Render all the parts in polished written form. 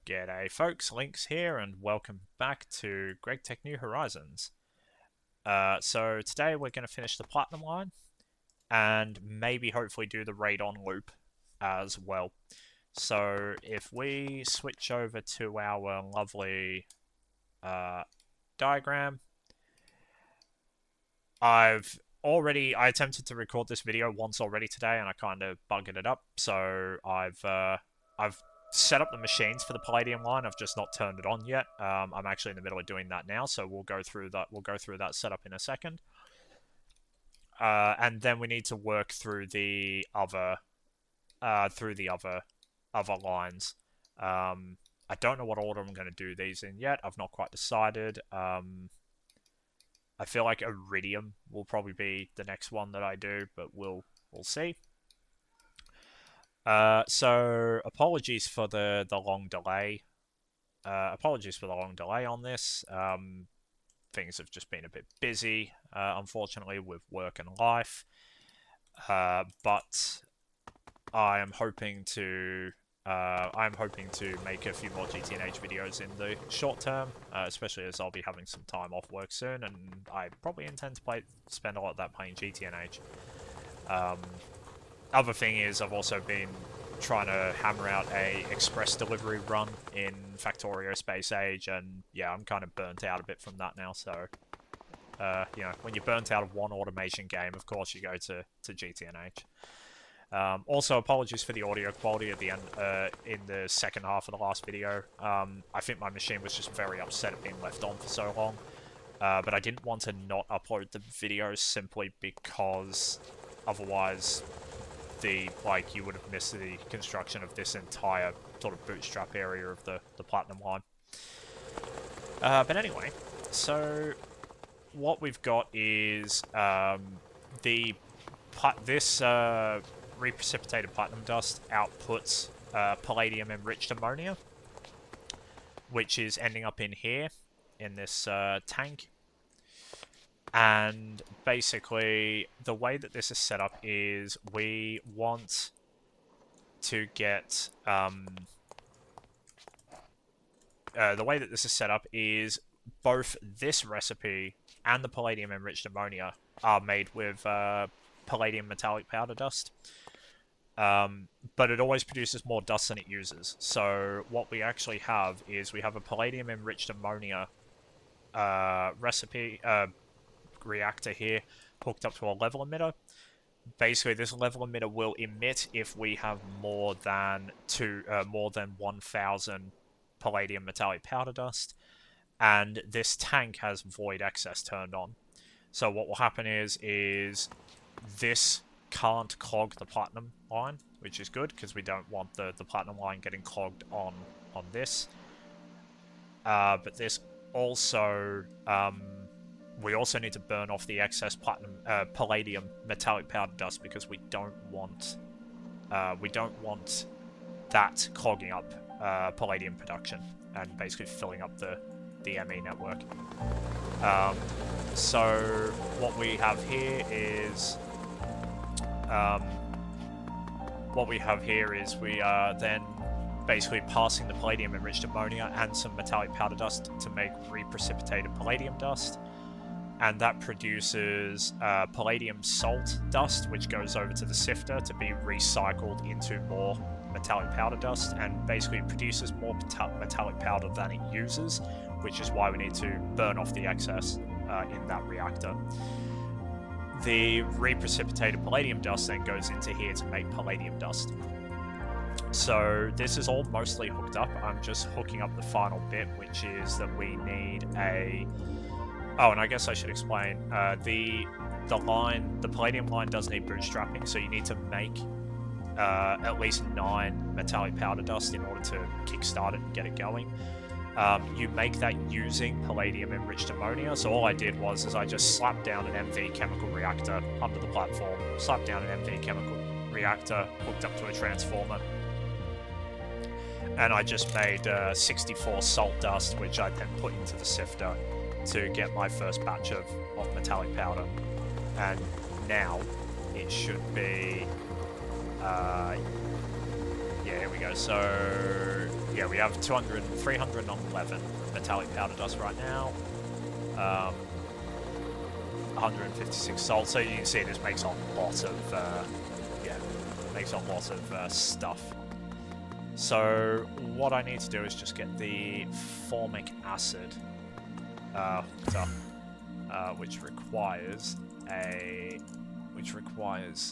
G'day folks, Links here and welcome back to Greg Tech New Horizons. So today we're going to finish the Platinum line and maybe hopefully do the raid on loop as well. So if we switch over to our lovely diagram, I attempted to record this video once already today and I kind of buggered it up, so I've set up the machines for the Palladium line. I've just not turned it on yet. I'm actually in the middle of doing that now, so we'll go through that. We'll go through that setup in a second, and then we need to work through the other lines. I don't know what order I'm going to do these in yet. I've not quite decided. I feel like Iridium will probably be the next one that I do, but we'll see. So apologies for the long delay. Apologies for the long delay on this. Things have just been a bit busy, unfortunately, with work and life. But I am hoping to make a few more GTNH videos in the short term, especially as I'll be having some time off work soon, and I probably intend to spend a lot of that playing GTNH. Other thing is, I've also been trying to hammer out a express delivery run in Factorio Space Age, and yeah, I'm kind of burnt out a bit from that now, so you know, when you're burnt out of one automation game, of course you go to GTNH. Also, apologies for the audio quality at the end, in the second half of the last video. I think my machine was just very upset at being left on for so long, but I didn't want to not upload the videos simply because otherwise you would have missed the construction of this entire sort of bootstrap area of the Platinum line. But anyway, so what we've got is this reprecipitated platinum dust outputs palladium enriched ammonia, which is ending up in here in this tank. And basically, the way that this is set up is we want to get the way that this is set up is both this recipe and the palladium enriched ammonia are made with palladium metallic powder dust. But it always produces more dust than it uses. So what we actually have is we have a palladium enriched ammonia recipe reactor here hooked up to a level emitter. Basically, this level emitter will emit if we have more than 1,000 palladium metallic powder dust, and this tank has void excess turned on. So what will happen is this can't clog the platinum line, which is good because we don't want the platinum line getting clogged on this. But this also we also need to burn off the excess palladium metallic powder dust because we don't want that clogging up palladium production and basically filling up the ME network. So what we have here is we are then basically passing the palladium enriched ammonia and some metallic powder dust to make reprecipitated palladium dust, and that produces palladium salt dust, which goes over to the sifter to be recycled into more metallic powder dust, and basically produces more metallic powder than it uses, which is why we need to burn off the excess in that reactor. The reprecipitated palladium dust then goes into here to make palladium dust. So this is all mostly hooked up. I'm just hooking up the final bit, which is that we need a... Oh, and I guess I should explain, the palladium line does need bootstrapping, so you need to make at least 9 metallic powder dust in order to kickstart it and get it going. You make that using palladium enriched ammonia, so all I did was I just slapped down an MV chemical reactor under the platform, slapped down an MV chemical reactor hooked up to a transformer, and I just made 64 salt dust, which I then put into the sifter to get my first batch of metallic powder. And now it should be yeah, here we go. So yeah, we have 311 metallic powder dust right now. 156 salt. So you can see this makes a lot of, makes a lot of stuff. So what I need to do is just get the formic acid, which requires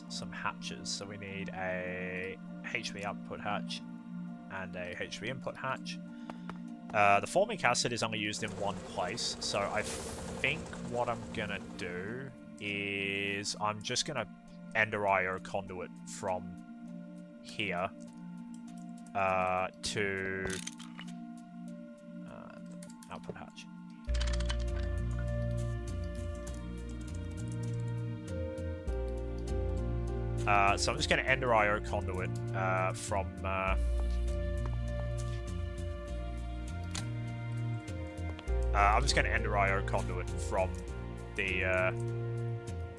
some hatches. So we need a HV output hatch and a HV input hatch. The formic acid is only used in one place, so I think what I'm gonna do is I'm just gonna Ender IO conduit from here to output hatch. So I'm just going to Ender IO conduit from I'm just going to Ender IO conduit from the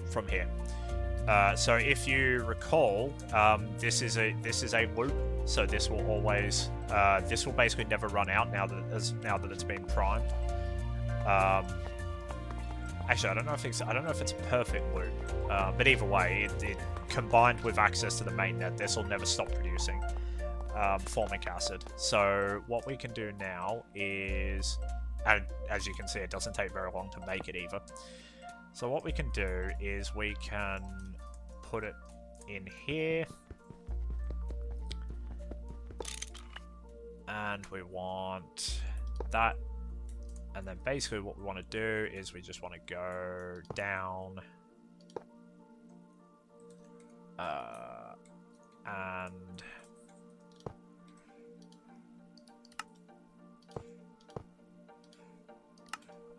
from here. So if you recall, this is a loop. So this will always this will basically never run out now that it's been primed. Actually, I don't know if it's a perfect loop, but either way, it combined with access to the mainnet, this will never stop producing formic acid. So what we can do now is, and as you can see, it doesn't take very long to make it either. So what we can do is we can put it in here, and we want that. And then basically what we want to do is we just want to go down and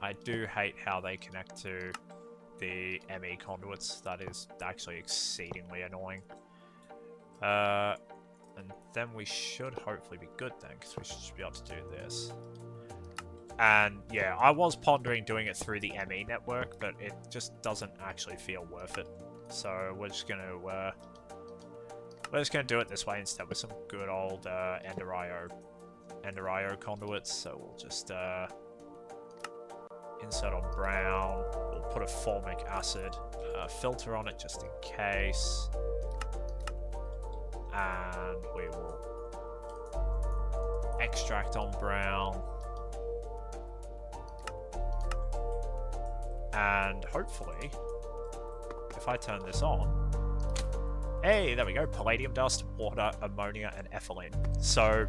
I do hate how they connect to the ME conduits. That is actually exceedingly annoying. And then we should hopefully be good then, because we should be able to do this. And yeah, I was pondering doing it through the ME network, but it just doesn't actually feel worth it. So we're just gonna do it this way instead with some good old Ender IO conduits. So we'll just insert on brown. We'll put a formic acid filter on it just in case, and we will extract on brown. And hopefully, if I turn this on, hey, there we go, palladium dust, water, ammonia, and ethylene. So,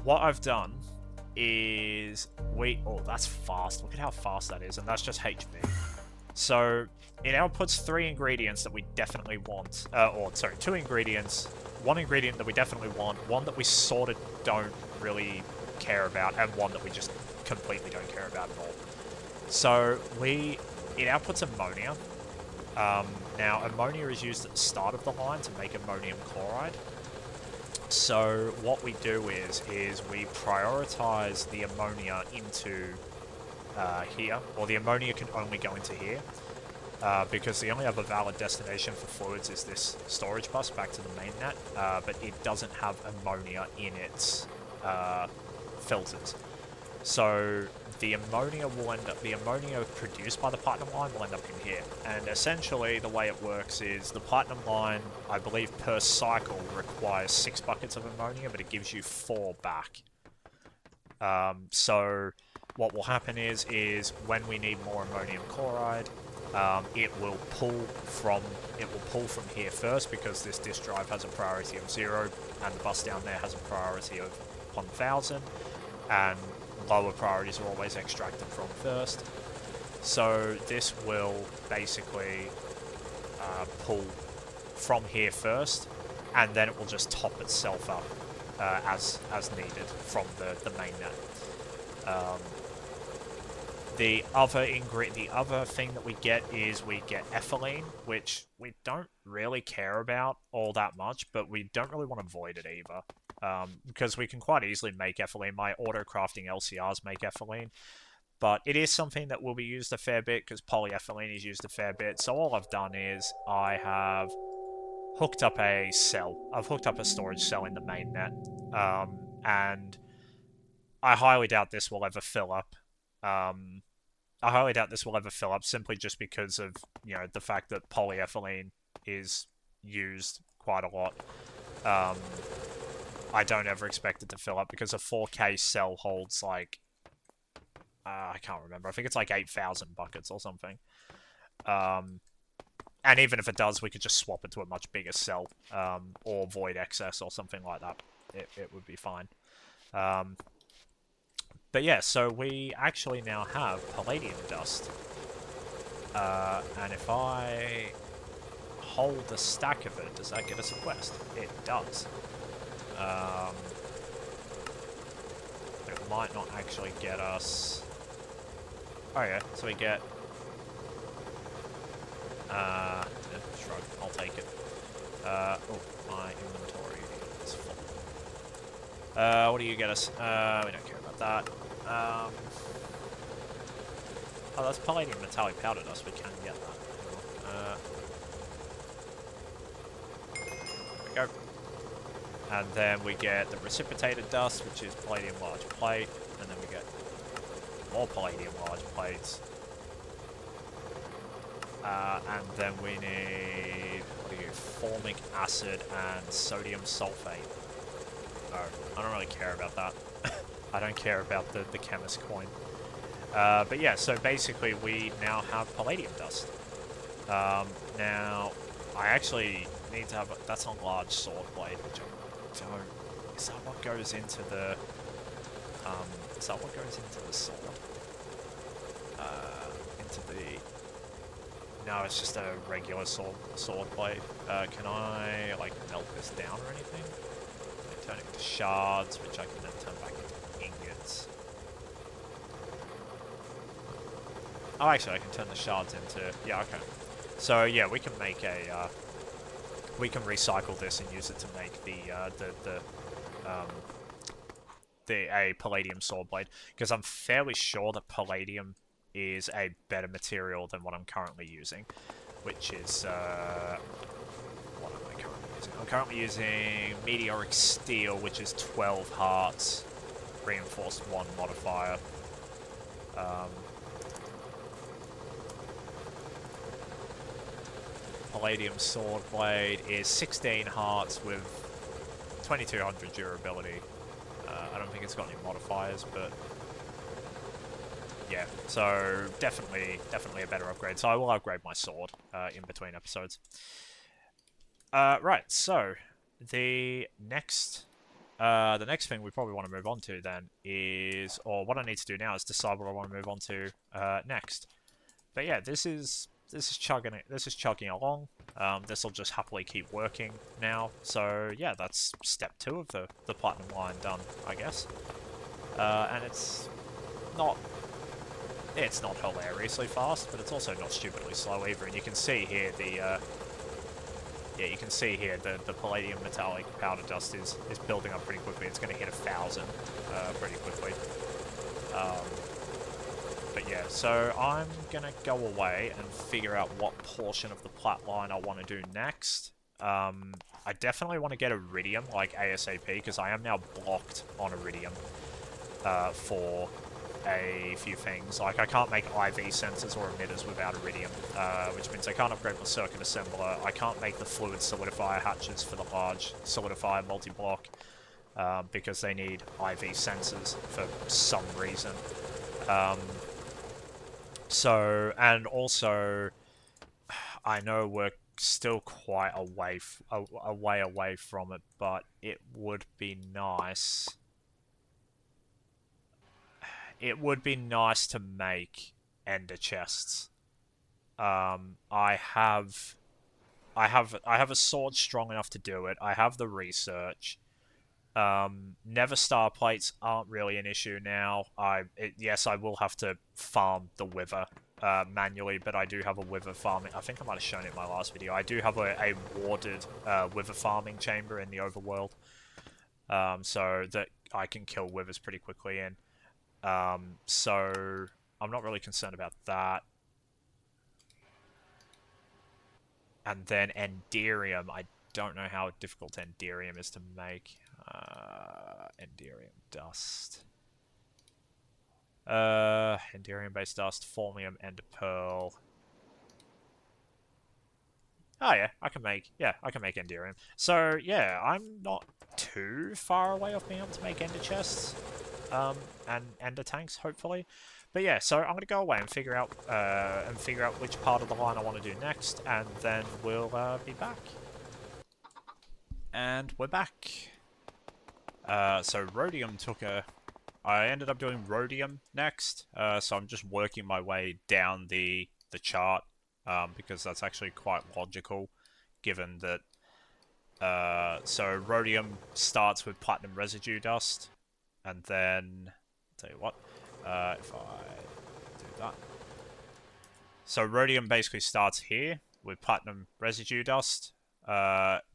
what I've done is oh, that's fast, look at how fast that is, and that's just HV. So, it outputs 3 ingredients that we definitely want, two ingredients, 1 ingredient that we definitely want, 1 that we sort of don't really care about, and 1 that we just completely don't care about at all. So it outputs ammonia. Now ammonia is used at the start of the line to make ammonium chloride. So what we do is we prioritize the ammonia into here, or the ammonia can only go into here, because the only other valid destination for fluids is this storage bus back to the mainnet, but it doesn't have ammonia in its filters. So the ammonia produced by the platinum line will end up in here. And essentially the way it works is the platinum line, I believe per cycle, requires 6 buckets of ammonia, but it gives you 4 back. So what will happen is when we need more ammonium chloride, it will pull from here first, because this disk drive has a priority of 0 and the bus down there has a priority of 1000, and lower priorities are always extracted from first. So this will basically pull from here first, and then it will just top itself up as needed from the mainnet. The other thing that we get is we get ethylene, which we don't really care about all that much, but we don't really want to void it either. Because we can quite easily make ethylene. My auto-crafting LCRs make ethylene. But it is something that will be used a fair bit, because polyethylene is used a fair bit. So all I've done is I have hooked up a cell. I've hooked up a storage cell in the mainnet. and I highly doubt this will ever fill up. I highly doubt this will ever fill up simply just because of, you know, the fact that polyethylene is used quite a lot. I don't ever expect it to fill up because a 4K cell holds like, I can't remember. I think it's like 8,000 buckets or something. And even if it does, we could just swap it to a much bigger cell, or void excess or something like that. It would be fine. But yeah, so we actually now have palladium dust. And if I hold a stack of it, does that get us a quest? It does. It might not actually get us... Oh yeah, so we get... shrug, I'll take it. Oh, my inventory is full. What do you get us? We don't care about that. Oh, that's palladium metallic powder dust. We can get that. There we go. And then we get the precipitated dust, which is palladium large plate. And then we get more palladium large plates. And then we need, what do you, formic acid and sodium sulfate. Oh, I don't really care about that. I don't care about the chemist coin. But yeah, so basically we now have palladium dust. Now, I actually need to have, that's a large sword blade, which I don't, is that what goes into the, is that what goes into the sword? Into the, no, it's just a regular sword blade. Can I, like, melt this down or anything? Turn it into shards, which I can then turn back into ingots. Oh, actually, I can turn the shards into... Yeah, okay. So, yeah, we can make a... we can recycle this and use it to make a palladium sword blade. Because I'm fairly sure that palladium is a better material than what I'm currently using. Which is... what am I currently using? I'm currently using meteoric steel, which is 12 hearts, reinforced 1 modifier. Palladium sword blade is 16 hearts with 2200 durability. I don't think it's got any modifiers, but yeah, so definitely a better upgrade. So I will upgrade my sword in between episodes. Right, so the next thing we probably want to move on to then is, or what I need to do now is decide what I want to move on to next. But yeah, this is chugging along. This will just happily keep working now. So yeah, that's step 2 of the platinum line done, I guess. And it's not hilariously fast, but it's also not stupidly slow either. And you can see here the palladium metallic powder dust is building up pretty quickly. It's going to hit 1,000 pretty quickly. But yeah, so I'm going to go away and figure out what portion of the platline I want to do next. I definitely want to get iridium, like ASAP, because I am now blocked on iridium for a few things. Like, I can't make IV sensors or emitters without iridium, which means I can't upgrade my circuit assembler. I can't make the fluid solidifier hatches for the large solidifier multi-block, because they need IV sensors for some reason. So, and also, I know we're still quite a way away from it, but it would be nice. It would be nice to make ender chests. I have a sword strong enough to do it. I have the research. Never star plates aren't really an issue now. Yes, I will have to farm the wither manually, but I do have a wither farming. I think I might have shown it in my last video. I do have a warded wither farming chamber in the overworld, so that I can kill withers pretty quickly in. So I'm not really concerned about that. And then Enderium, I don't know how difficult Enderium is to make. Enderium dust. Enderium-based dust, formium, ender pearl. Oh yeah, I can make Enderium. So yeah, I'm not too far away off being able to make ender chests, and ender tanks, hopefully. But yeah, so I'm gonna go away and figure out which part of the line I want to do next, and then we'll be back. And we're back. So rhodium I ended up doing rhodium next, so I'm just working my way down the chart, because that's actually quite logical, given that, so rhodium starts with platinum residue dust, and then, I'll tell you what, if I do that. So rhodium basically starts here with platinum residue dust,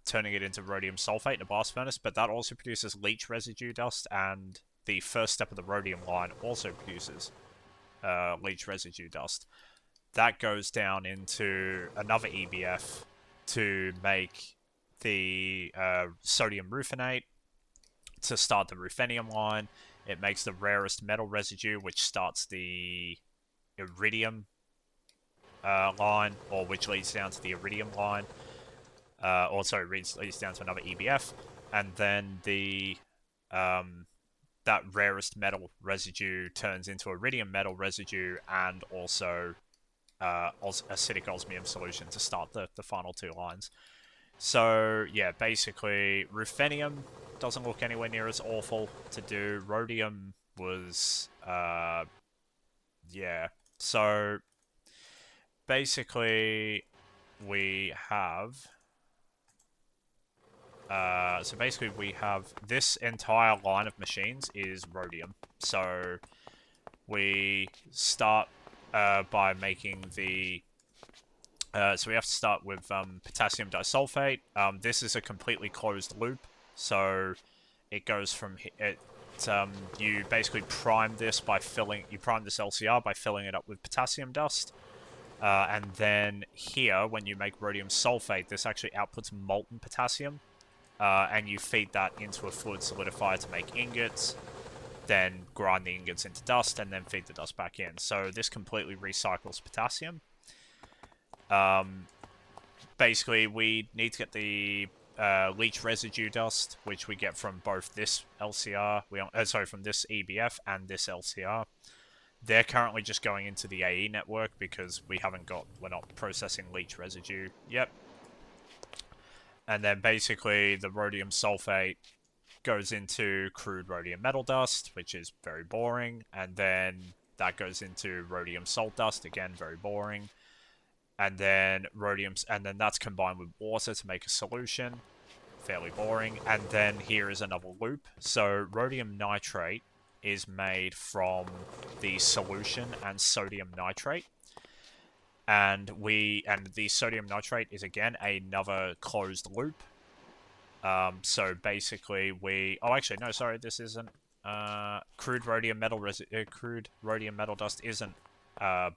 turning it into rhodium sulfate in a blast furnace, but that also produces leach residue dust, and the first step of the rhodium line also produces leach residue dust. That goes down into another EBF to make the sodium rufinate to start the ruthenium line. It makes the rarest metal residue, which starts the iridium line, or which leads down to the iridium line. Leads down to another EBF, and then the that rarest metal residue turns into iridium metal residue, and also acidic osmium solution to start the final two lines. So yeah, basically ruthenium doesn't look anywhere near as awful to do. Rhodium was yeah. So basically we have this entire line of machines is rhodium. So we start by making the... so we have to start with potassium disulfate. This is a completely closed loop. So it goes from... you basically prime this by filling... You prime this LCR by filling it up with potassium dust. And then here, when you make rhodium sulfate, this actually outputs molten potassium. And you feed that into a fluid solidifier to make ingots, then grind the ingots into dust, and then feed the dust back in. So this completely recycles potassium. Basically, we need to get the leach residue dust, which we get from both this LCR, from this EBF and this LCR. They're currently just going into the AE network because we're not processing leach residue yet. And then basically the rhodium sulfate goes into crude rhodium metal dust, which is very boring. And then that goes into rhodium salt dust, again, very boring. And then that's combined with water to make a solution, fairly boring. And then here is another loop. So rhodium nitrate is made from the solution and sodium nitrate. And the sodium nitrate is again another closed loop. So basically this isn't crude rhodium metal dust isn't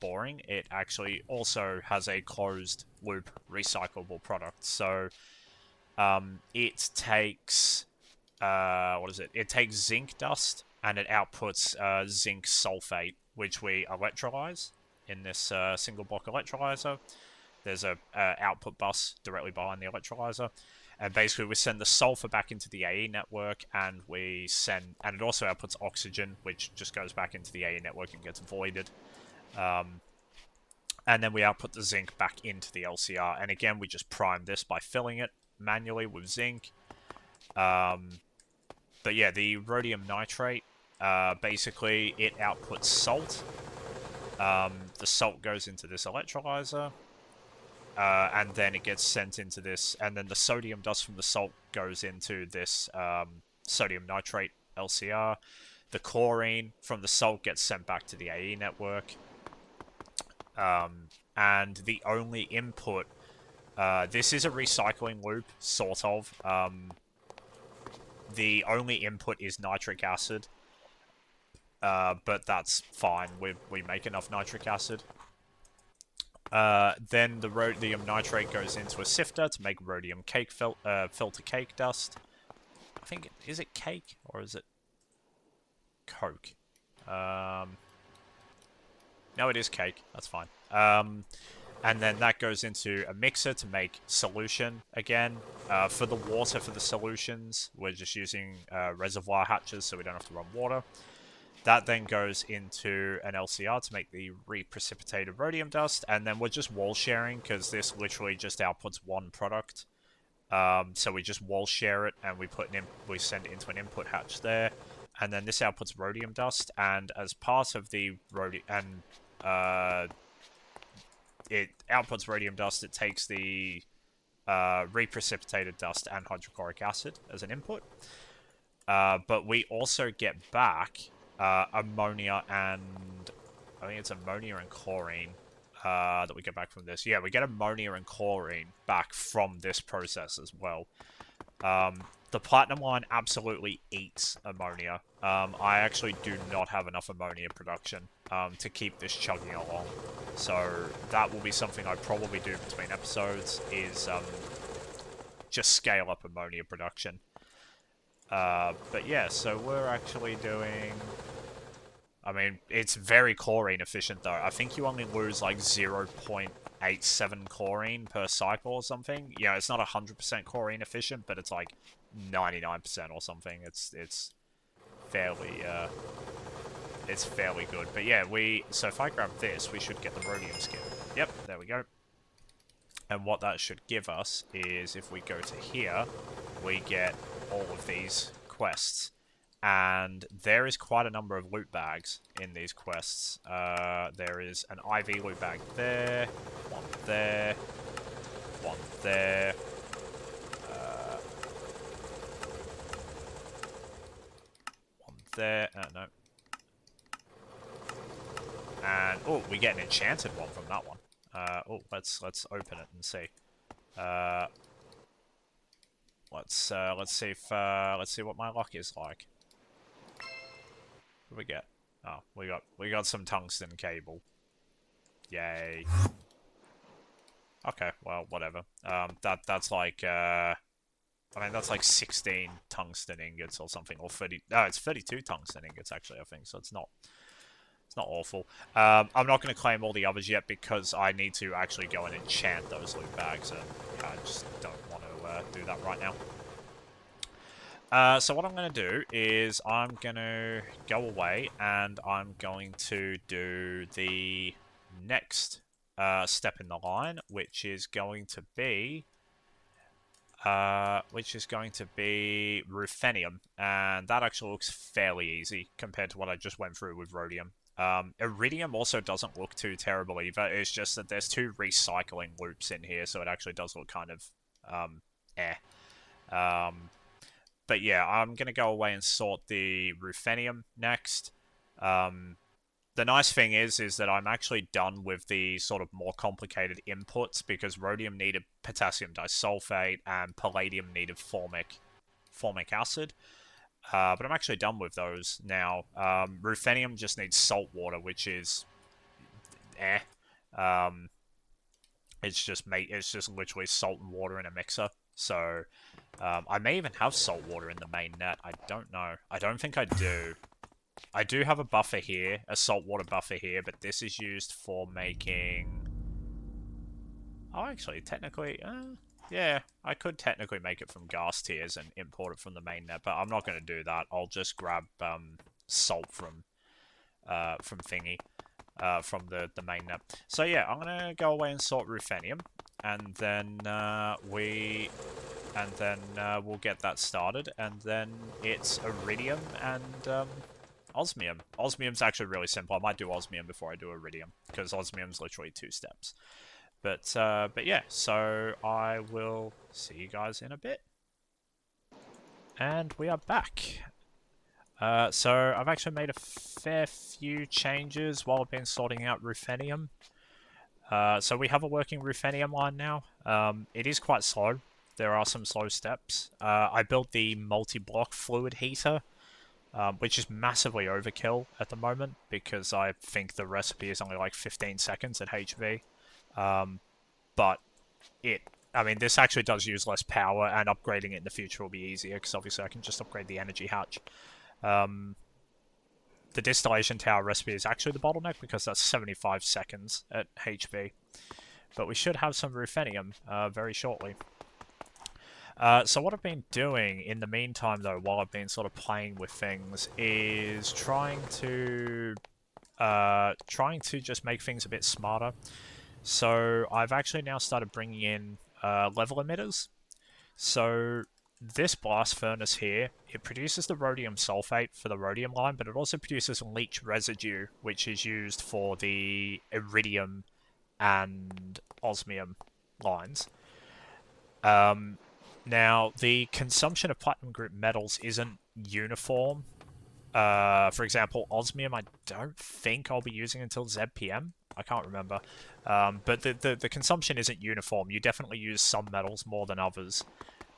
boring. It actually also has a closed loop recyclable product. So it takes it takes zinc dust and it outputs zinc sulfate, which we electrolyze in this single block electrolyzer. There's a output bus directly behind the electrolyzer, and basically we send the sulfur back into the AE network, and it also outputs oxygen, which just goes back into the AE network and gets voided. And then we output the zinc back into the LCR, and again we just prime this by filling it manually with zinc. But yeah, the rhodium nitrate, basically it outputs salt. The salt goes into this electrolyzer, and then it gets sent into this, and then the sodium dust from the salt goes into this sodium nitrate LCR. The chlorine from the salt gets sent back to the AE network. And the only input, this is a recycling loop, sort of. The only input is nitric acid. But that's fine. We make enough nitric acid. Then the rhodium nitrate goes into a sifter to make rhodium cake filter cake dust. I think, is it cake or is it Coke? No, it is cake. That's fine. And then that goes into a mixer to make solution again. For the water for the solutions, we're just using reservoir hatches so we don't have to run water. That then goes into an LCR to make the reprecipitated rhodium dust, and then we're just wall sharing because this literally just outputs one product. So we just wall share it, and we send it into an input hatch there, and then this outputs rhodium dust. And as part of the it outputs rhodium dust. It takes the reprecipitated dust and hydrochloric acid as an input. But we also get back ammonia and... I think it's ammonia and chlorine that we get back from this. Yeah, we get ammonia and chlorine back from this process as well. The platinum line absolutely eats ammonia. I actually do not have enough ammonia production to keep this chugging along. So that will be something I probably do between episodes, is just scale up ammonia production. But yeah, so we're actually doing... I mean, it's very chlorine efficient though. I think you only lose like 0.87 chlorine per cycle or something. Yeah, it's not 100% chlorine efficient, but it's like 99% or something. It's fairly good. But yeah, so if I grab this, we should get the rhodium skin. Yep, there we go. And what that should give us is, if we go to here, we get all of these quests. And there is quite a number of loot bags in these quests. There is an IV loot bag there, one there, one there. One there, no. And, oh, we get an enchanted one from that one. Oh, let's open it and see. Let's see what my luck is like. What do we get? Oh, we got some tungsten cable. Yay. Okay, well, whatever. That's like I mean, that's like 16 tungsten ingots or something, or 30. No, it's 32 tungsten ingots actually, I think. So it's not awful. I'm not going to claim all the others yet because I need to actually go and enchant those loot bags, and I just don't want to do that right now. So what I'm going to do is I'm going to go away and I'm going to do the next step in the line, which is going to be ruthenium, and that actually looks fairly easy compared to what I just went through with rhodium. Iridium also doesn't look too terrible either. It's just that there's 2 recycling loops in here, so it actually does look kind of But yeah, I'm going to go away and sort the ruthenium next. The nice thing is that I'm actually done with the sort of more complicated inputs, because rhodium needed potassium disulfate and palladium needed formic acid. But I'm actually done with those now. Ruthenium just needs salt water, which is it's just literally salt and water in a mixer. So I may even have salt water in the main net. I don't know. I don't think I do. I do have a buffer here, a saltwater buffer here, but this is used for making... Oh, actually, technically, yeah, I could technically make it from gas tiers and import it from the mainnet, but I'm not going to do that. I'll just grab salt from thingy, from the mainnet. So yeah, I'm going to go away and sort ruthenium, and then we'll get that started, and then it's iridium and osmium. Osmium's actually really simple. I might do osmium before I do iridium, because osmium's literally 2 steps. But yeah, so I will see you guys in a bit. And we are back. So I've actually made a fair few changes while I've been sorting out ruthenium. So we have a working ruthenium line now. It is quite slow. There are some slow steps. I built the multi-block fluid heater, which is massively overkill at the moment, because I think the recipe is only like 15 seconds at HV. But it I mean, this actually does use less power, and upgrading it in the future will be easier, because obviously I can just upgrade the energy hatch. The distillation tower recipe is actually the bottleneck, because that's 75 seconds at HB. But we should have some ruthenium very shortly. So what I've been doing in the meantime, though, while I've been sort of playing with things, is trying to just make things a bit smarter. So I've actually now started bringing in level emitters. So this blast furnace here, it produces the rhodium sulfate for the rhodium line, but it also produces leach residue, which is used for the iridium and osmium lines. Now, the consumption of platinum group metals isn't uniform. For example, osmium, I don't think I'll be using until ZPM. I can't remember. But the consumption isn't uniform. You definitely use some metals more than others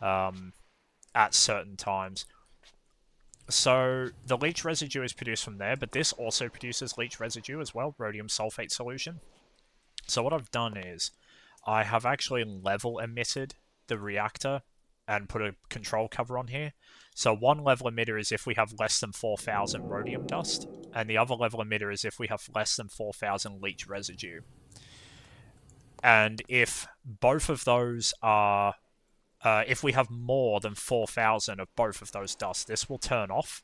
at certain times. So the leach residue is produced from there, but this also produces leach residue as well, rhodium sulfate solution. So what I've done is I have actually level emitted the reactor and put a control cover on here. So one level emitter is if we have less than 4,000 rhodium dust, and the other level emitter is if we have less than 4,000 leach residue. And if both of those are, if we have more than 4,000 of both of those dust, this will turn off.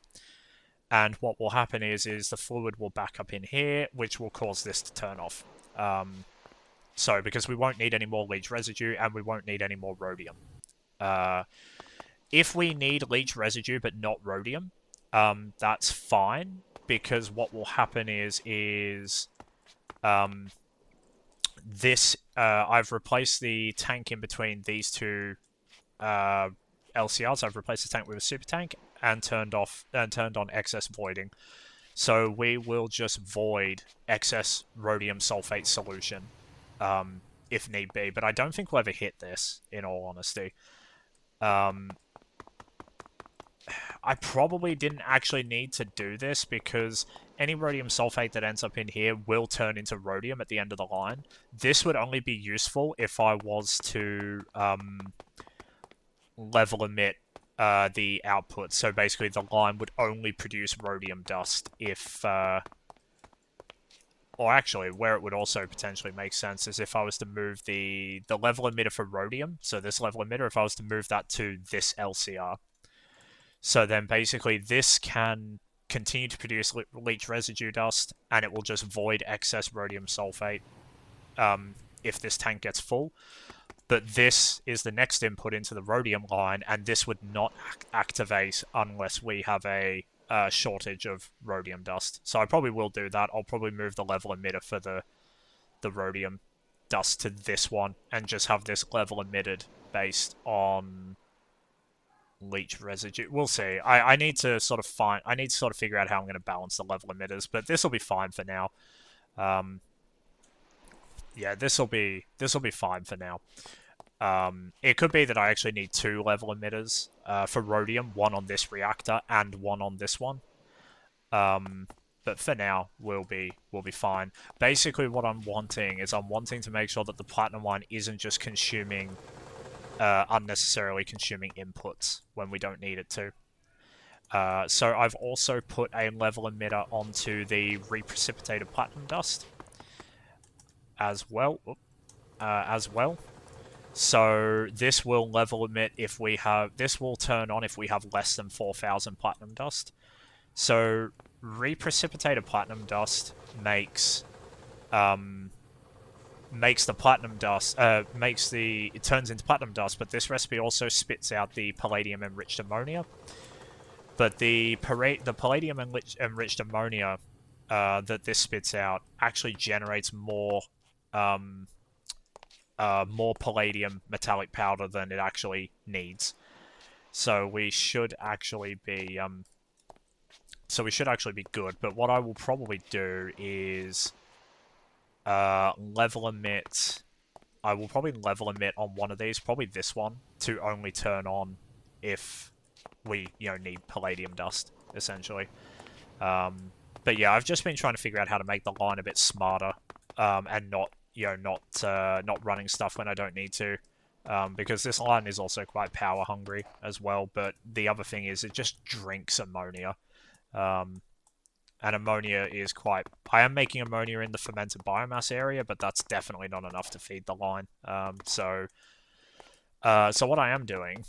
And what will happen is the fluid will back up in here, which will cause this to turn off. So because we won't need any more leach residue, and we won't need any more rhodium. If we need leach residue but not rhodium, that's fine, because what will happen is this I've replaced the tank in between these two LCRs. I've replaced the tank with a super tank and turned on excess voiding. So we will just void excess rhodium sulfate solution if need be, but I don't think we'll ever hit this, in all honesty. I probably didn't actually need to do this, because any rhodium sulfate that ends up in here will turn into rhodium at the end of the line. This would only be useful if I was to level emit the output. So basically the line would only produce rhodium dust if... or actually, where it would also potentially make sense is if I was to move the level emitter for rhodium, so this level emitter, if I was to move that to this LCR. So then basically this can continue to produce leach residue dust, and it will just void excess rhodium sulfate if this tank gets full. But this is the next input into the rhodium line, and this would not activate unless we have a shortage of rhodium dust. So I probably will do that. I'll probably move the level emitter for the rhodium dust to this one, and just have this level emitted based on leach residue. We'll see. I need to sort of figure out how I'm going to balance the level emitters, but this will be fine for now. Yeah, this will be fine for now. It could be that I actually need 2 level emitters for rhodium, one on this reactor and one on this one. But for now, we'll be fine. Basically, what I'm wanting is to make sure that the platinum line isn't just consuming unnecessarily consuming inputs when we don't need it to. So I've also put a level emitter onto the reprecipitated platinum dust as well. So this will level emit if we have... This will turn on if we have less than 4,000 platinum dust. So reprecipitated platinum dust makes the platinum dust... it turns into platinum dust, but this recipe also spits out the palladium enriched ammonia. But the palladium enriched ammonia that this spits out actually generates more palladium metallic powder than it actually needs. So we should actually be good. But what I will probably do is level emit. I will probably level emit on one of these, probably this one, to only turn on if we, need palladium dust, essentially. But yeah, I've just been trying to figure out how to make the line a bit smarter, and not running stuff when I don't need to. because this line is also quite power hungry as well. But the other thing is it just drinks ammonia. And ammonia is quite... I am making ammonia in the fermented biomass area, but that's definitely not enough to feed the line. So what I am doing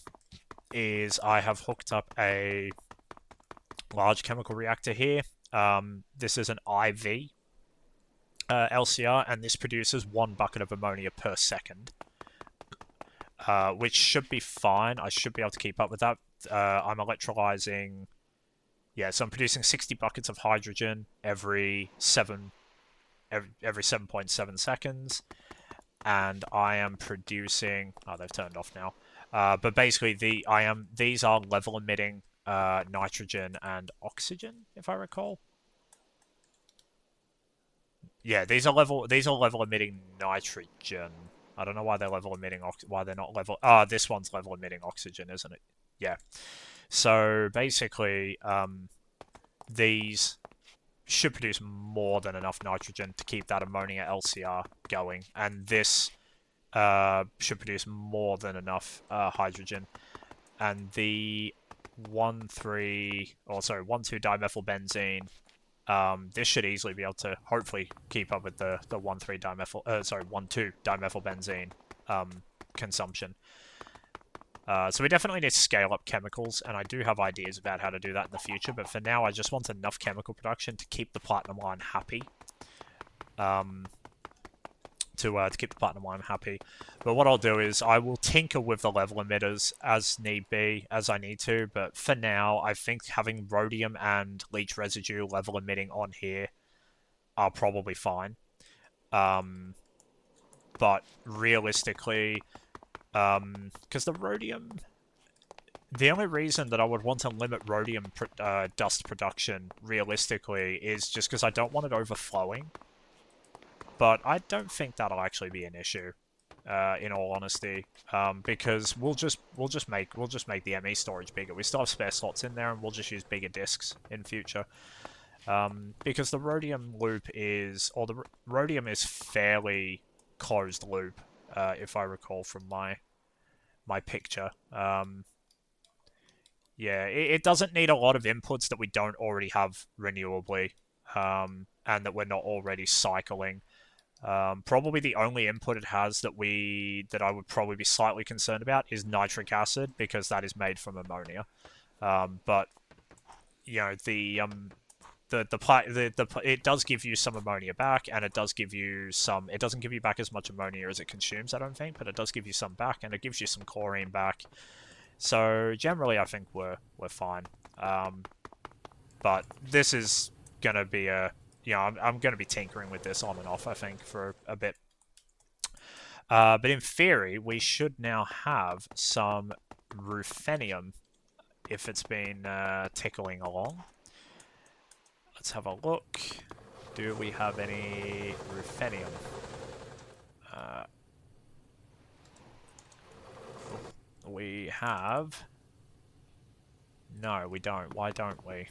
is I have hooked up a large chemical reactor here. This is an IV LCR, and this produces 1 bucket of ammonia per second, which should be fine. I should be able to keep up with that. I'm electrolyzing... Yeah, so I'm producing 60 buckets of hydrogen every 7.7 seconds, and I am producing... Oh, they've turned off now. But basically, these are level emitting nitrogen and oxygen, if I recall. Yeah, these are level emitting nitrogen. I don't know why they're level emitting why they're not level... this one's level emitting oxygen, isn't it? Yeah. So basically, these should produce more than enough nitrogen to keep that ammonia LCR going, and this should produce more than enough hydrogen. And the 1,2-dimethylbenzene, this should easily be able to hopefully keep up with the 1,2-dimethylbenzene consumption. So we definitely need to scale up chemicals, and I do have ideas about how to do that in the future, but for now I just want enough chemical production to keep the platinum line happy. To keep the platinum line happy. But what I'll do is I will tinker with the level emitters as need be, as I need to, but for now I think having rhodium and leach residue level emitting on here are probably fine. But realistically... because the rhodium... The only reason that I would want to limit rhodium dust production, realistically, is just because I don't want it overflowing. But I don't think that'll actually be an issue, in all honesty, because we'll just make the ME storage bigger. We still have spare slots in there, and we'll just use bigger disks in future. Because the rhodium loop is... Or the rhodium is fairly closed loop. If I recall from my picture. Yeah, it doesn't need a lot of inputs that we don't already have renewably, and that we're not already cycling. Probably the only input it has that I would probably be slightly concerned about is nitric acid, because that is made from ammonia. But you know, it does give you some ammonia back, and it does give you some... It doesn't give you back as much ammonia as it consumes, I don't think, but it does give you some back, and it gives you some chlorine back. So generally, I think we're fine. But this is gonna be a... You know, I'm gonna be tinkering with this on and off, I think, for a bit. But in theory, we should now have some ruthenium, if it's been tickling along. Let's have a look. Do we have any ruthenium? We have... No, we don't. Why don't we?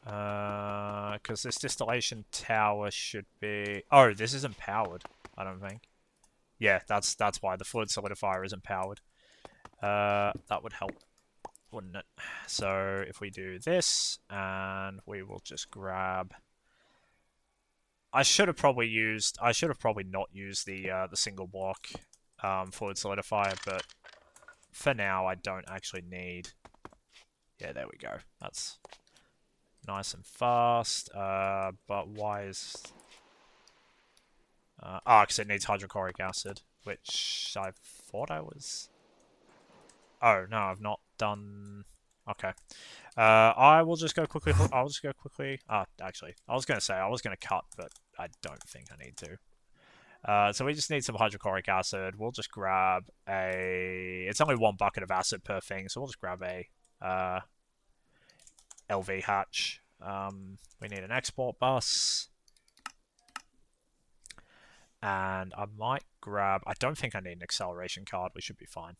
Because this distillation tower should be... Oh, this isn't powered, I don't think. Yeah, that's why. The fluid solidifier isn't powered. That would help, wouldn't it? So if we do this, and we will just grab... I should have probably not used the single block fluid solidifier, but for now I don't actually need... Yeah, there we go. That's nice and fast. But why is... because it needs hydrochloric acid, which I thought I was... Oh, no, I've not done... Okay. I will just go quickly... I'll just go quickly... actually, I was going to say I was going to cut, but I don't think I need to. So we just need some hydrochloric acid. We'll just grab a... It's only 1 bucket of acid per thing, so we'll just grab a LV hatch. We need an export bus. And I might grab... I don't think I need an acceleration card. We should be fine.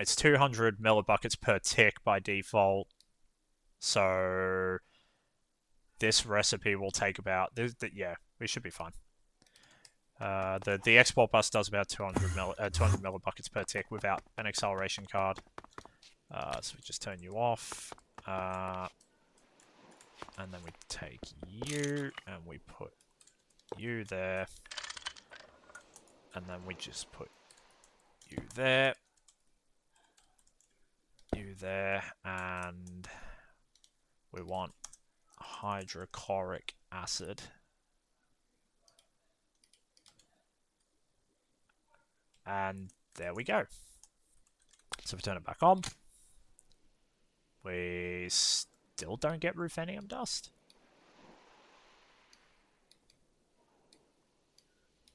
It's 200 millibuckets per tick by default. So this recipe will take about... Yeah, we should be fine. The export bus does about 200 millibuckets per tick without an acceleration card. So we just turn you off. And then we take you and we put you there. And then we just put you there. You there. And we want hydrochloric acid. And there we go. So if we turn it back on, we still don't get ruthenium dust.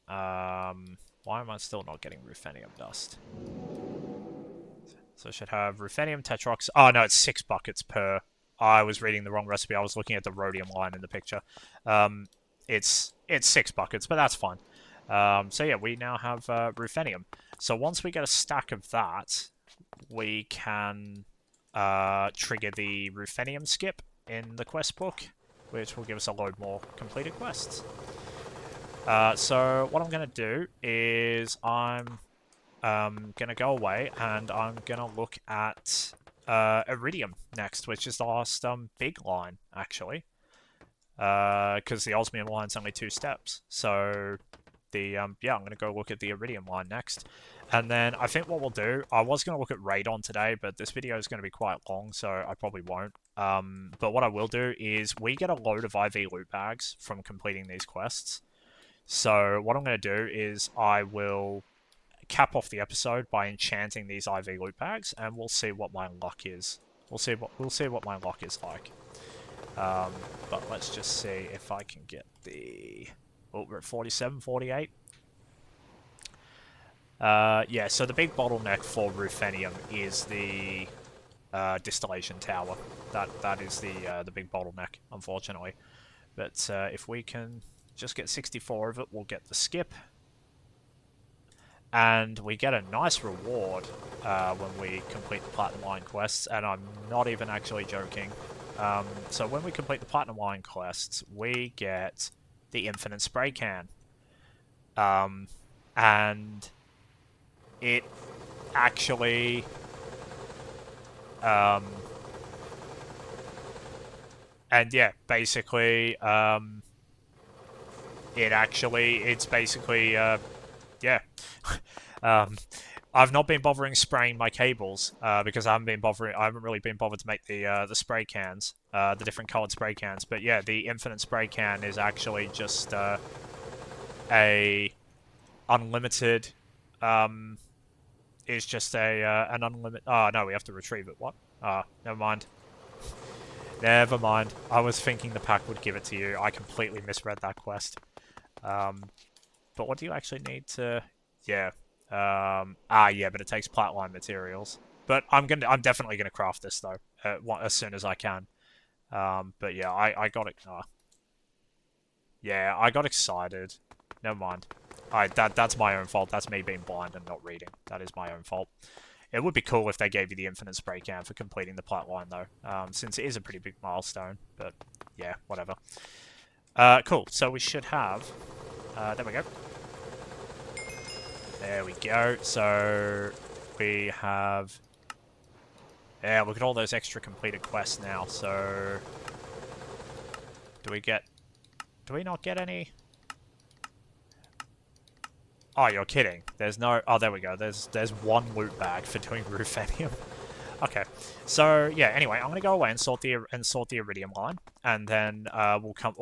Why am I still not getting ruthenium dust? So I should have ruthenium tetrox. Oh no, it's 6 buckets per. I was reading the wrong recipe. I was looking at the rhodium line in the picture. It's 6 buckets, but that's fine. So yeah, we now have ruthenium. So once we get a stack of that, we can trigger the ruthenium skip in the quest book, which will give us a load more completed quests. So what I'm going to do is I'm going to go away and I'm going to look at iridium next, which is the last big line, actually. Because the osmium line's only 2 steps. So yeah, I'm going to go look at the iridium line next. And then I think what we'll do, I was going to look at radon today, but this video is going to be quite long, so I probably won't. But what I will do is we get a load of IV loot bags from completing these quests. So what I'm going to do is I will cap off the episode by enchanting these IV loot bags, and we'll see what my luck is. We'll see what my luck is like. But let's just see if I can get the. Oh, we're at 47, 48. Yeah, so the big bottleneck for ruthenium is the distillation tower. That is the big bottleneck, unfortunately. But if we can just get 64 of it, we'll get the skip. And we get a nice reward when we complete the Platinum Line quests, and I'm not even actually joking. So when we complete the Platinum Line quests, we get the Infinite Spray Can. And it actually... and yeah, basically... it's basically... yeah. I've not been bothering spraying my cables because I haven't really been bothered to make the spray cans, the different colored spray cans. But yeah, the infinite spray can is actually just a unlimited. Is just an unlimited. Oh no, we have to retrieve it. What? Never mind. Never mind. I was thinking the pack would give it to you. I completely misread that quest. But what do you actually need to? Yeah. Yeah, but it takes platline materials. But I'm definitely gonna craft this though, as soon as I can. But yeah, I got it. Yeah, I got excited. Never mind. That's my own fault. That's me being blind and not reading. That is my own fault. It would be cool if they gave you the infinite spray can for completing the platline though, since it is a pretty big milestone. But yeah, whatever. Cool. So we should have. There we go. There we go. So we have. Yeah, look at all those extra completed quests now. So do we not get any? Oh, you're kidding. There's no... Oh, there we go. There's one loot bag for doing ruthenium. Okay. So, yeah, anyway, I'm going to go away and sort the iridium line. And then we'll come...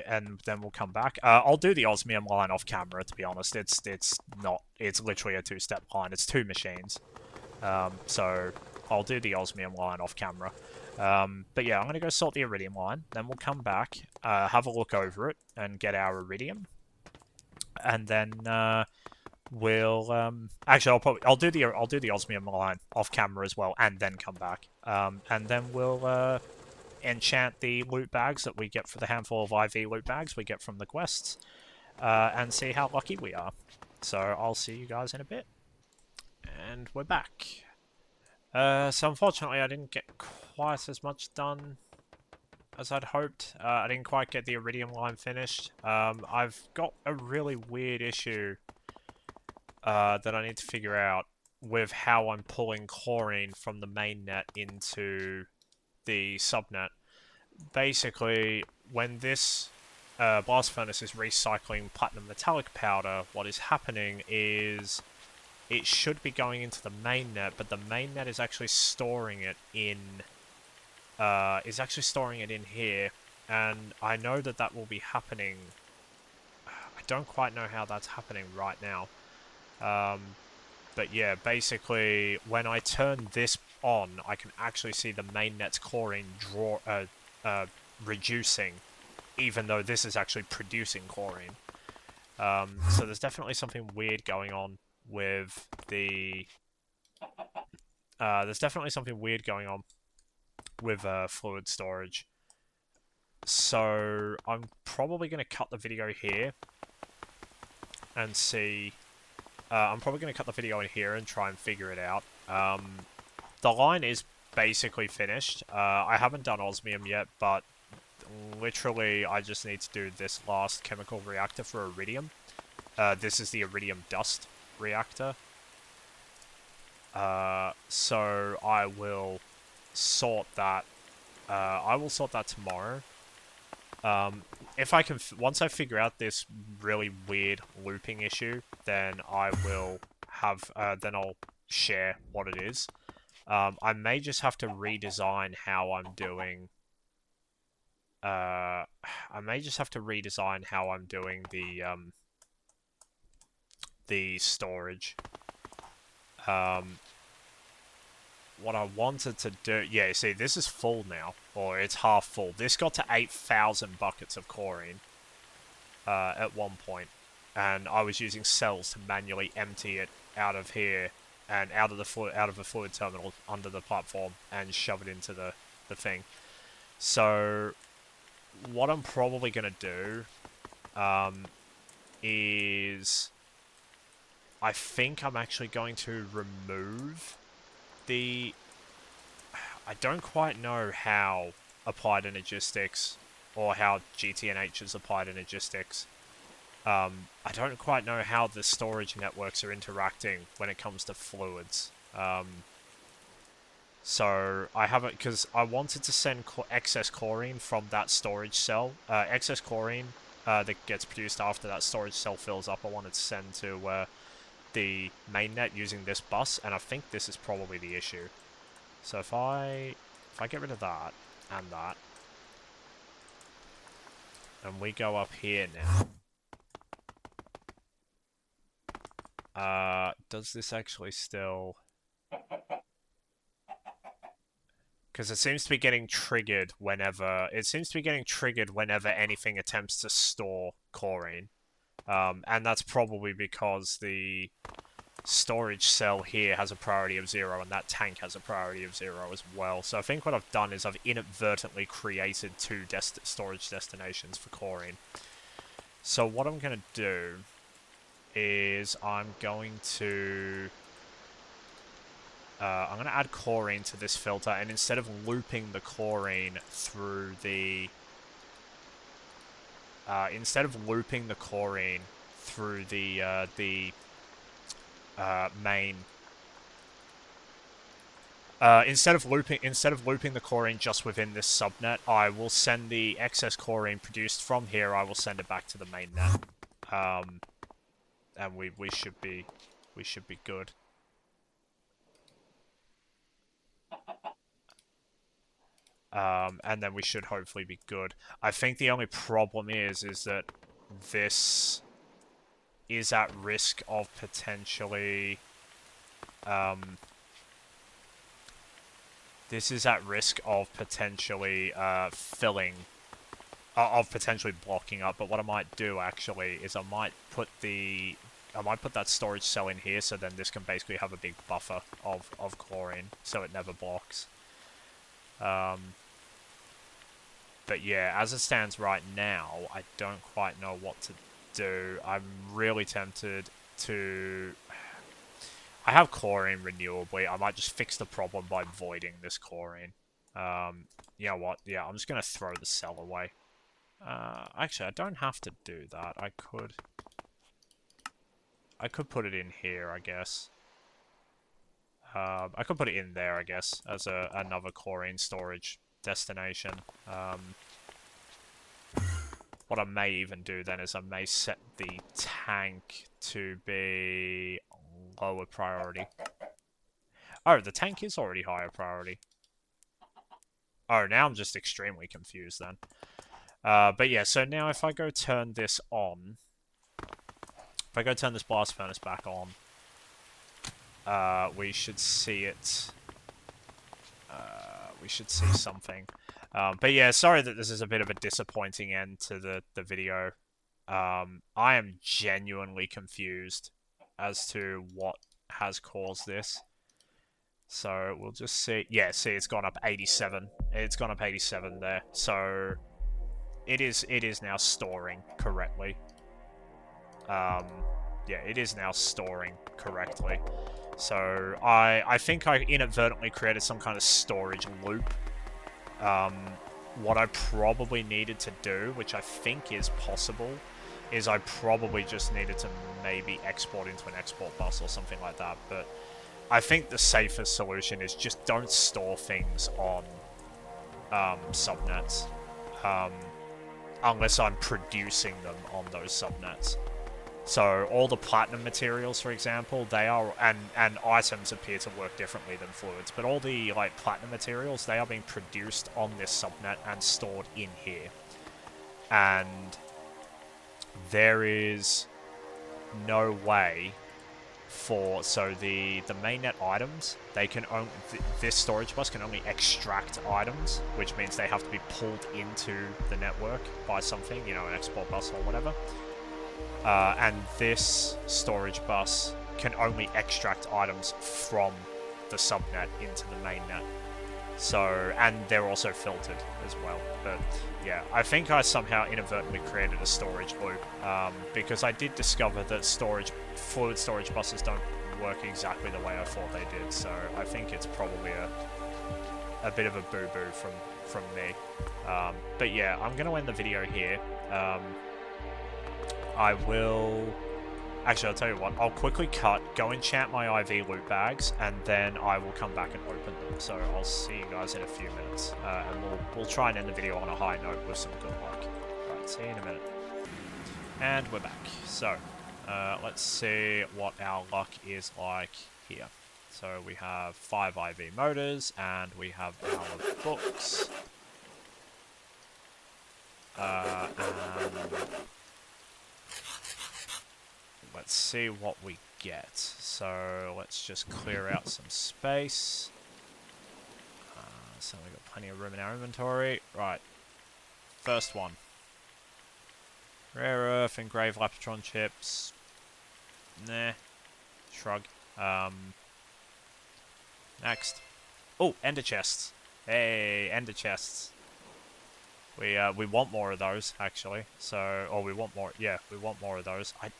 and then we'll come back. I'll do the osmium line off camera, to be honest. It's not... It's literally a 2-step line. It's 2 machines. So, I'll do the osmium line off camera. But yeah, I'm going to go sort the iridium line. Then we'll come back, have a look over it, and get our iridium. And then... we'll actually I'll do the osmium line off camera as well, and then come back. And then we'll enchant the loot bags that we get for the handful of IV loot bags we get from the quests, and see how lucky we are. So I'll see you guys in a bit, and we're back. So unfortunately, I didn't get quite as much done as I'd hoped. I didn't quite get the iridium line finished. I've got a really weird issue that I need to figure out with how I'm pulling chlorine from the main net into the subnet. Basically, when this blast furnace is recycling platinum metallic powder, what is happening is it should be going into the main net, but the main net is actually storing it in here, and I know that that will be happening. I don't quite know how that's happening right now. But yeah, basically, when I turn this on, I can actually see the main net's chlorine reducing, even though this is actually producing chlorine. So there's definitely something weird going on with the... fluid storage. So I'm probably going to cut the video here and see... I'm probably going to cut the video in here and try and figure it out. The line is basically finished. I haven't done osmium yet, but literally I just need to do this last chemical reactor for iridium. This is the iridium dust reactor. So I will sort that. I will sort that tomorrow. If I can, once I figure out this really weird looping issue, then I will have, then I'll share what it is. I may just have to redesign how I'm doing, the storage. What I wanted to do... Yeah, see, this is full now. Or it's half full. This got to 8,000 buckets of chlorine at one point. And I was using cells to manually empty it out of here and out of the fluid terminal under the platform and shove it into the thing. So what I'm probably going to do is... I think I'm actually going to remove... I don't quite know how Applied Energistics, or how GTNH is Applied Energistics. I don't quite know how the storage networks are interacting when it comes to fluids. So I haven't, because I wanted to send excess chlorine from that storage cell. Excess chlorine that gets produced after that storage cell fills up, I wanted to send to the mainnet using this bus, and I think this is probably the issue. So if I get rid of that, and we go up here now, does this actually still... Because it seems to be getting triggered whenever... anything attempts to store chlorine. And that's probably because the storage cell here has a priority of 0, and that tank has a priority of 0 as well. So I think what I've done is I've inadvertently created 2 storage destinations for chlorine. So what I'm going to do is I'm going to add chlorine to this filter, and instead of looping the chlorine through the... instead of looping the chlorine just within this subnet, I will send the excess chlorine produced from here. I will send it back to the mainnet, and we should be good. And then we should hopefully be good. I think the only problem is that this is at risk of potentially... filling... of potentially blocking up, but what I might do, actually, is I might put that storage cell in here, so then this can basically have a big buffer of chlorine, so it never blocks. But yeah, as it stands right now, I don't quite know what to do. I'm really tempted to... I have chlorine renewably. I might just fix the problem by voiding this chlorine. You know what? Yeah, I'm just gonna throw the cell away. Actually, I don't have to do that. I could put it in here, I guess. I could put it in there, I guess, as another chlorine storage destination. What I may even do then is I may set the tank to be lower priority. Oh, the tank is already higher priority. Oh, now I'm just extremely confused then. But yeah, so now if I go turn this on, if I go turn this blast furnace back on, we should see it. We should see something. But yeah, sorry that this is a bit of a disappointing end to the video. I am genuinely confused as to what has caused this. So we'll just see. Yeah, see, it's gone up 87. It's gone up 87 there. So it is now storing correctly. Yeah, it is now storing correctly. So I think I inadvertently created some kind of storage loop. What I probably needed to do, which I think is possible, is I probably just needed to maybe export into an export bus or something like that. But I think the safest solution is just don't store things on subnets, unless I'm producing them on those subnets. So all the platinum materials, for example, they are, and items appear to work differently than fluids, but all the like platinum materials, they are being produced on this subnet and stored in here. And there is no way for, so the mainnet items, they can only, this storage bus can only extract items, which means they have to be pulled into the network by something, you know, an export bus or whatever. And this storage bus can only extract items from the subnet into the mainnet. So, and they're also filtered as well. But yeah, I think I somehow inadvertently created a storage loop, because I did discover that fluid storage buses don't work exactly the way I thought they did. So I think it's probably a bit of a boo-boo from me. But yeah, I'm going to end the video here. I will... Actually, I'll tell you what. I'll quickly cut, go enchant my IV loot bags, and then I will come back and open them. So I'll see you guys in a few minutes. And we'll try and end the video on a high note with some good luck. Right, see you in a minute. And we're back. So, let's see what our luck is like here. So we have 5 IV motors, and we have our books. And... let's see what we get. So let's just clear out some space. So we've got plenty of room in our inventory. Right. First one. Rare earth, engraved lapotron chips. Nah. Shrug. Next. Oh, ender chests. Hey, ender chests. We want more of those, actually. So, or we want more, yeah, we want more of those. I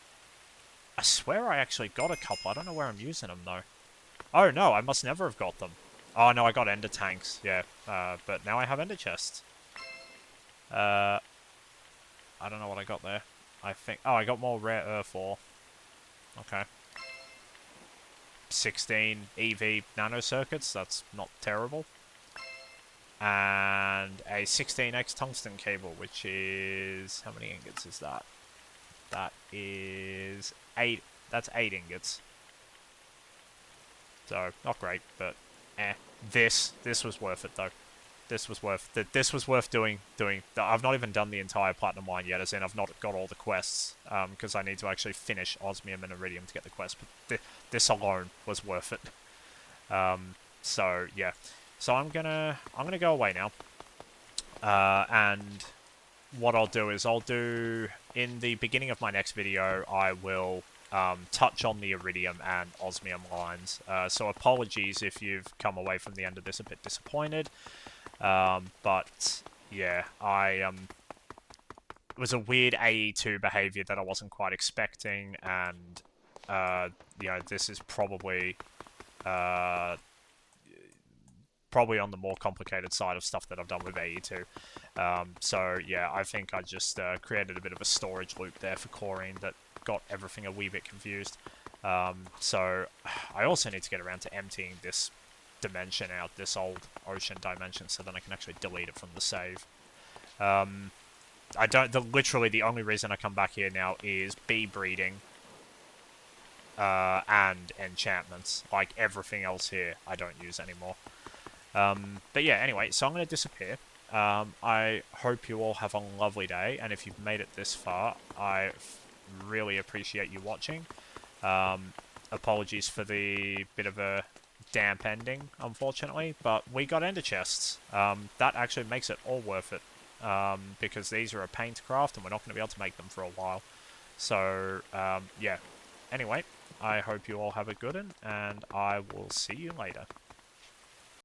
swear I actually got a couple. I don't know where I'm using them, though. Oh, no, I must never have got them. Oh, no, I got ender tanks, yeah. But now I have ender chests. I don't know what I got there. I think... oh, I got more rare earth ore. Okay. 16 EV nanocircuits. That's not terrible. And a 16x tungsten cable, which is... how many ingots is that? That is 8. That's 8 ingots. So, not great, but eh. This was worth it, though. This was worth doing. I've not even done the entire platinum line yet, as in I've not got all the quests, because I need to actually finish osmium and iridium to get the quest. But this alone was worth it. So yeah. So I'm gonna go away now. And what I'll do is in the beginning of my next video, I will touch on the iridium and osmium lines. So apologies if you've come away from the end of this a bit disappointed. But yeah, it was a weird AE2 behavior that I wasn't quite expecting, and you know, this is probably probably on the more complicated side of stuff that I've done with AE2. So yeah, I think I just created a bit of a storage loop there for chlorine that got everything a wee bit confused. So I also need to get around to emptying this dimension out, this old ocean dimension, so then I can actually delete it from the save. Literally the only reason I come back here now is bee breeding and enchantments. Like, everything else here I don't use anymore. But yeah, anyway, so I'm going to disappear. I hope you all have a lovely day, and if you've made it this far, I really appreciate you watching. Apologies for the bit of a damp ending, unfortunately, but we got ender chests. That actually makes it all worth it, because these are a pain to craft, and we're not going to be able to make them for a while. So, yeah. Anyway, I hope you all have a good one, and I will see you later.